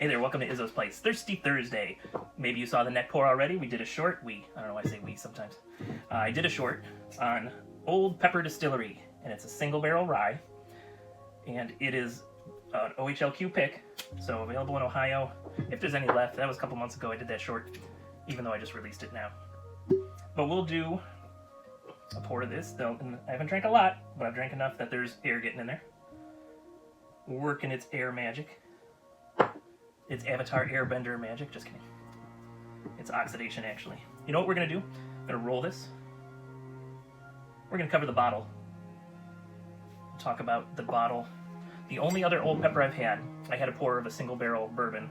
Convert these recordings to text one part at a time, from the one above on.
Hey there, welcome to Izzo's Place. Thirsty Thursday. Maybe you saw the neck pour already. We did a short. I don't know why I say we sometimes. I did a short on Old Pepper Distillery, and it's a single barrel rye, and it is an OHLQ pick, so available in Ohio. If there's any left, that was a couple months ago I did that short, even though I just released it now. But we'll do a pour of this. I haven't drank a lot, but I've drank enough that there's air getting in there. Working its air magic. It's Avatar Airbender magic. Just kidding. It's oxidation, actually. You know what we're going to do? I'm going to roll this. We're going to cover the bottle. Talk about the bottle. The only other Old Pepper I had a pour of a single barrel bourbon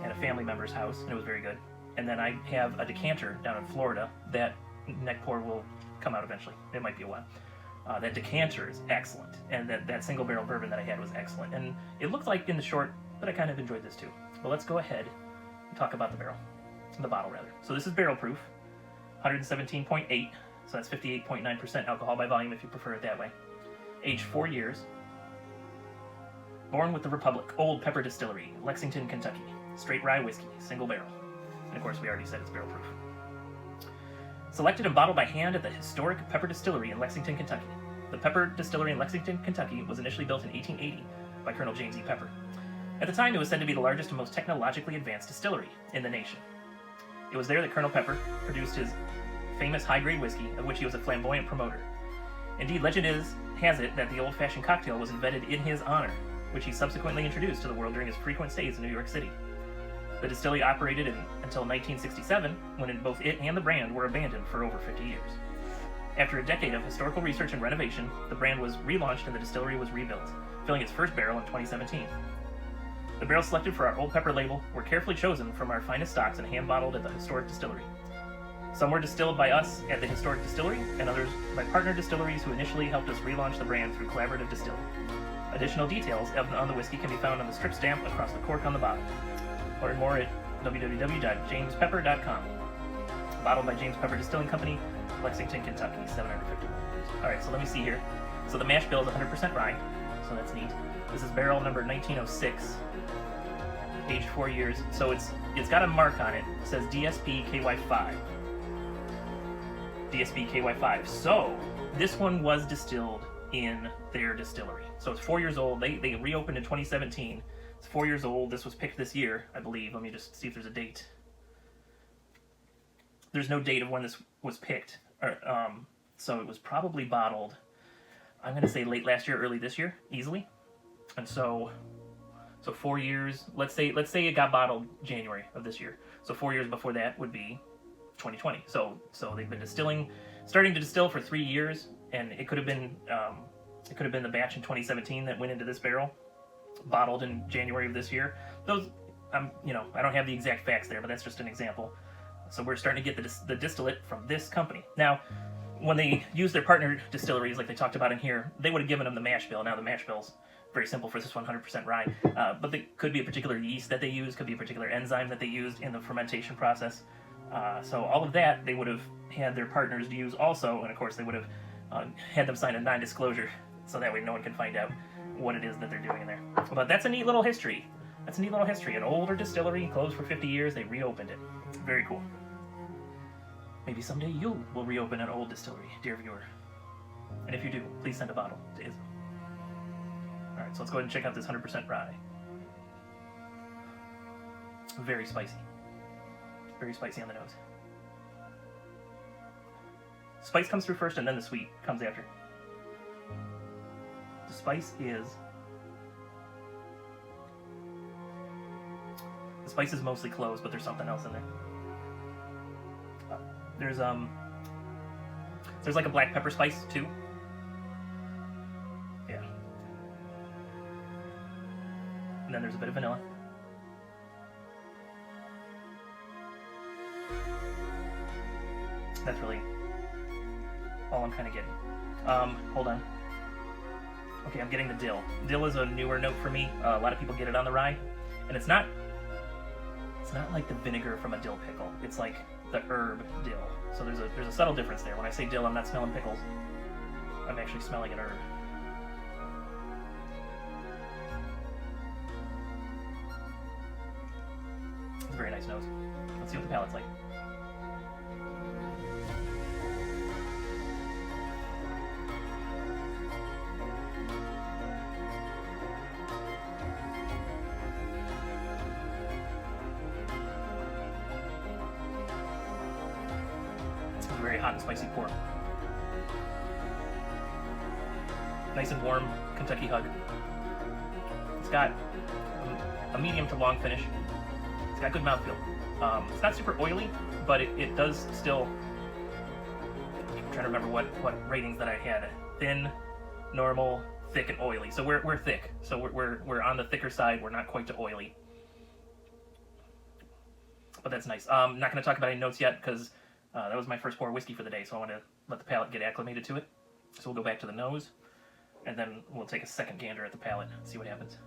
at a family member's house, and it was very good. And then I have a decanter down in Florida. That neck pour will come out eventually. It might be a while. That decanter is excellent, and that single barrel bourbon that I had was excellent. And it looked like in the short, but I kind of enjoyed this too. But let's go ahead and talk about the bottle rather. So this is barrel proof, 117.8, so that's 58.9% alcohol by volume if you prefer it that way. Aged 4 years. Born with the Republic, Old Pepper Distillery, Lexington, Kentucky. Straight rye whiskey, single barrel. And of course we already said it's barrel proof. Selected and bottled by hand at the historic Pepper Distillery in Lexington, Kentucky. The Pepper Distillery in Lexington, Kentucky was initially built in 1880 by Colonel James E. Pepper. At the time, it was said to be the largest and most technologically advanced distillery in the nation. It was there that Colonel Pepper produced his famous high-grade whiskey, of which he was a flamboyant promoter. Indeed, legend has it that the old-fashioned cocktail was invented in his honor, which he subsequently introduced to the world during his frequent stays in New York City. The distillery operated until 1967, when both it and the brand were abandoned for over 50 years. After a decade of historical research and renovation, the brand was relaunched and the distillery was rebuilt, filling its first barrel in 2017. The barrels selected for our Old Pepper label were carefully chosen from our finest stocks and hand-bottled at the historic distillery. Some were distilled by us at the historic distillery, and others by partner distilleries who initially helped us relaunch the brand through collaborative distilling. Additional details on the whiskey can be found on the strip stamp across the cork on the bottle. Learn more at www.jamespepper.com. Bottled by James Pepper Distilling Company, Lexington, Kentucky, 750 milliliters. Alright, so let me see here. So the mash bill is 100% rye, so that's neat. This is barrel number 1906, aged 4 years. So it's got a mark on it. It says DSP KY5. DSP KY5. So this one was distilled in their distillery. So it's 4 years old. They reopened in 2017. It's 4 years old. This was picked this year, I believe. Let me just see if there's a date. There's no date of when this was picked. So it was probably bottled, I'm going to say late last year, early this year, easily. And so 4 years, let's say it got bottled January of this year. So 4 years before that would be 2020. So they've been starting to distill for 3 years, and it could have been the batch in 2017 that went into this barrel, bottled in January of this year. Those, I don't have the exact facts there, but that's just an example. So we're starting to get the distillate from this company. Now, when they use their partner distilleries, like they talked about in here, they would have given them the mash bill. Now the mash bill's very simple for this 100% rye, but there could be a particular yeast that they use, could be a particular enzyme that they used in the fermentation process. So all of that they would have had their partners use also, and of course they would have had them sign a non-disclosure, so that way no one can find out what it is that they're doing in there. But that's a neat little history. An older distillery, closed for 50 years, they reopened it. Very cool. Maybe someday you will reopen an old distillery, dear viewer. And if you do, please send a bottle to Izzo. Alright, so let's go ahead and check out this 100% rye. Very spicy. Very spicy on the nose. Spice comes through first and then the sweet comes after. The spice is mostly cloves, but there's something else in there. There's like a black pepper spice too. Yeah. And then there's a bit of vanilla. That's really all I'm kind of getting. Hold on. Okay, I'm getting the dill. Dill is a newer note for me. A lot of people get it on the rye, and it's not like the vinegar from a dill pickle. It's like the herb dill. So there's a subtle difference there. When I say dill, I'm not smelling pickles. I'm actually smelling an herb. very nice nose. Let's see what the palate's like. It's a very hot and spicy pour. Nice and warm Kentucky hug. It's got a medium to long finish. It's got good mouthfeel. It's not super oily, but it does still. I'm trying to remember what ratings that I had. Thin, normal, thick, and oily. So we're thick. So we're on the thicker side. We're not quite to oily. But that's nice. Not going to talk about any notes yet because that was my first pour of whiskey for the day. So I want to let the palate get acclimated to it. So we'll go back to the nose, and then we'll take a second gander at the palate and see what happens.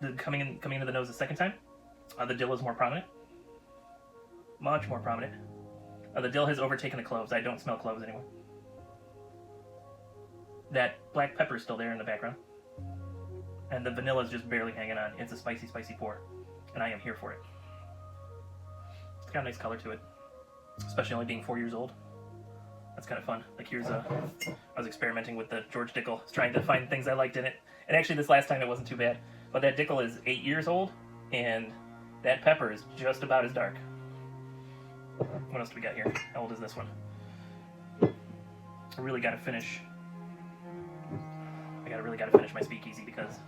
The coming into the nose the second time, the dill is more prominent, much more prominent. The dill has overtaken the cloves. I don't smell cloves anymore. That black pepper is still there in the background, and the vanilla is just barely hanging on. It's a spicy, spicy pour, and I am here for it. It's got a nice color to it, especially only being 4 years old. That's kind of fun. Like here's I was experimenting with the George Dickel, trying to find things I liked in it, and actually this last time it wasn't too bad. But that Dickel is 8 years old, and that pepper is just about as dark. What else do we got here? How old is this one? I really got to finish. Really got to finish my speakeasy because,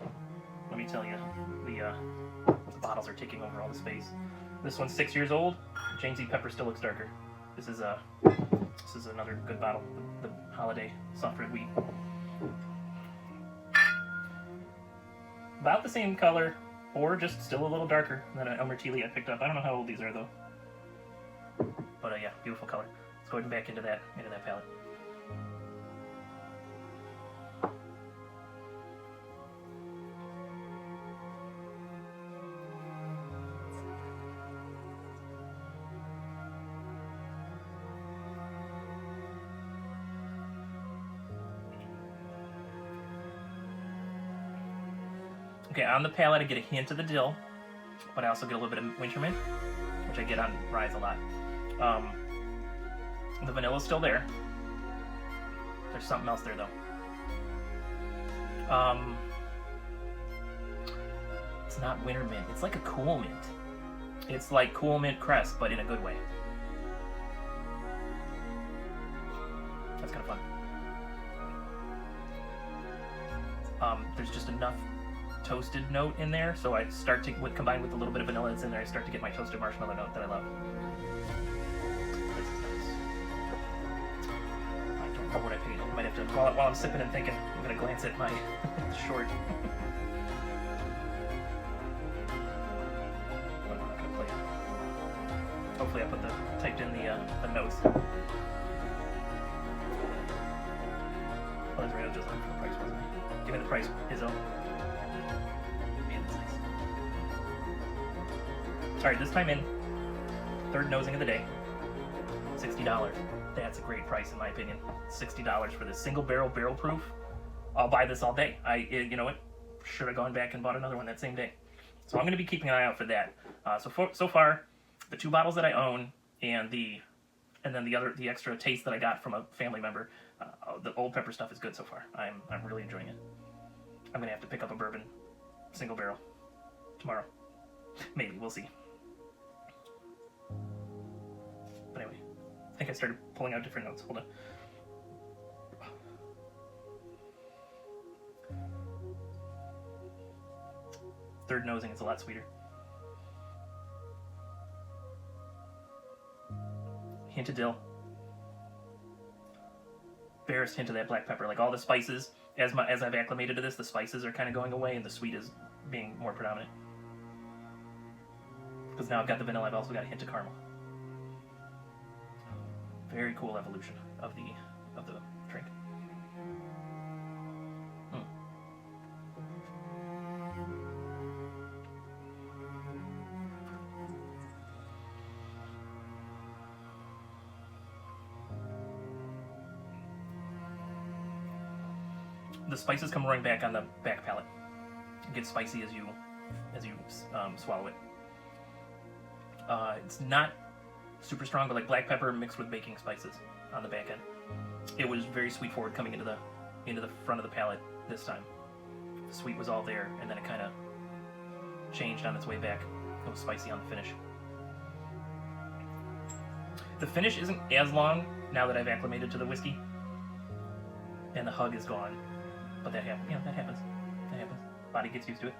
let me tell you, the bottles are taking over all the space. This one's 6 years old. James E. Pepper still looks darker. This is another good bottle, the Holiday Soft Red Wheat. About the same color, or just still a little darker than an Elmer Teely I picked up. I don't know how old these are though. But yeah, beautiful color. Let's go ahead and back into that palette. Okay, on the palate I get a hint of the dill, but I also get a little bit of winter mint, which I get on ryes a lot. The vanilla's still there. There's something else there though. It's not winter mint. It's like a cool mint. It's like cool mint crest, but in a good way. That's kind of fun. There's just enough toasted note in there, so I start to, combined with a little bit of vanilla that's in there, I start to get my toasted marshmallow note that I love. This is nice. I don't know what I paid. I might have to, while I'm sipping and thinking, I'm going to glance at my short. But I'm not going to play it. Hopefully I typed in the notes. Oh, that's right, I was just looking for the price, wasn't I? Give me the price, Izzo. Alright, this time in, third nosing of the day, $60. That's a great price in my opinion. $60 for this single barrel proof. I'll buy this all day. You know what? Should have gone back and bought another one that same day. So I'm going to be keeping an eye out for that. So far, the 2 bottles that I own and then the extra taste that I got from a family member, the Old Pepper stuff is good so far. I'm really enjoying it. I'm going to have to pick up a bourbon single barrel tomorrow. Maybe, we'll see. But anyway, I think I started pulling out different notes. Hold on. Third nosing is a lot sweeter. Hint of dill. Barest hint of that black pepper. Like all the spices, as I've acclimated to this, the spices are kind of going away and the sweet is being more predominant. Because now I've got the vanilla, I've also got a hint of caramel. Very cool evolution of the drink. The spices come roaring back on the back palate. It gets spicy as you swallow it. It's not super strong, but like black pepper mixed with baking spices on the back end. It was very sweet forward coming into the front of the palate this time. The sweet was all there, and then it kind of changed on its way back. It was spicy on the finish. The finish isn't as long now that I've acclimated to the whiskey, and the hug is gone. But that happens. That happens. That happens. Body gets used to it.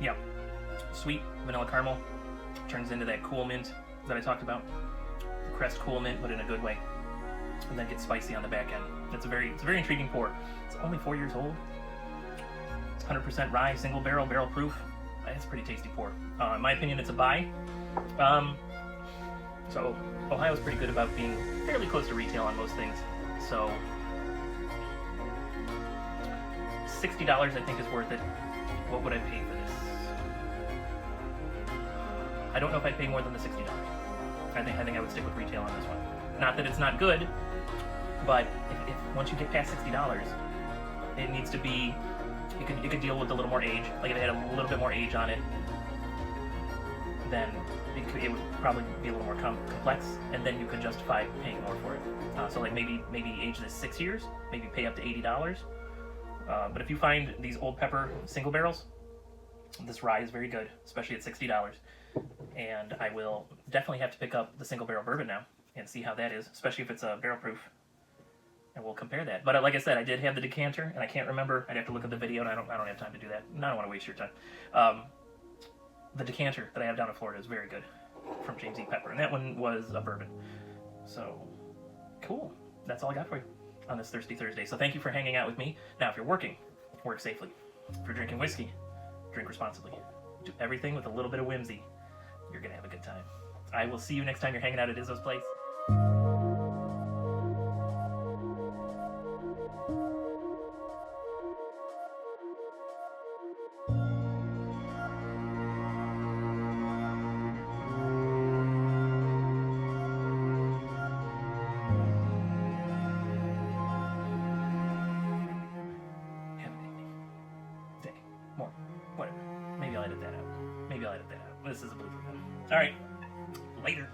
Yeah, sweet vanilla caramel turns into that cool mint that I talked about. The crest cool mint, but in a good way, and then gets spicy on the back end. It's a very intriguing pour. It's only 4 years old. It's 100% rye, single barrel, barrel proof. It's a pretty tasty pour. In my opinion, it's a buy. So Ohio's pretty good about being fairly close to retail on most things. So $60 I think is worth it. What would I pay for this? I don't know if I'd pay more than the $60. I think I would stick with retail on this one. Not that it's not good, but if once you get past $60, it needs to be. You could deal with a little more age. Like if it had a little bit more age on it, then it would probably be a little more complex, and then you could justify paying more for it. So like maybe age this 6 years, maybe pay up to $80. But if you find these Old Pepper single barrels, this rye is very good, especially at $60. And I will definitely have to pick up the single barrel bourbon now and see how that is, especially if it's a barrel proof. And we'll compare that. But like I said, I did have the decanter, and I can't remember. I'd have to look at the video, and I don't have time to do that. And I don't want to waste your time. The decanter that I have down in Florida is very good, from James E. Pepper, and that one was a bourbon. So, cool. That's all I got for you on this Thirsty Thursday. So thank you for hanging out with me. Now, if you're working, work safely. If you're drinking whiskey, drink responsibly. Do everything with a little bit of whimsy. You're going to have a good time. I will see you next time you're hanging out at Izzo's place. Whatever. Maybe I'll edit that out. This is a blooper. All right. Later.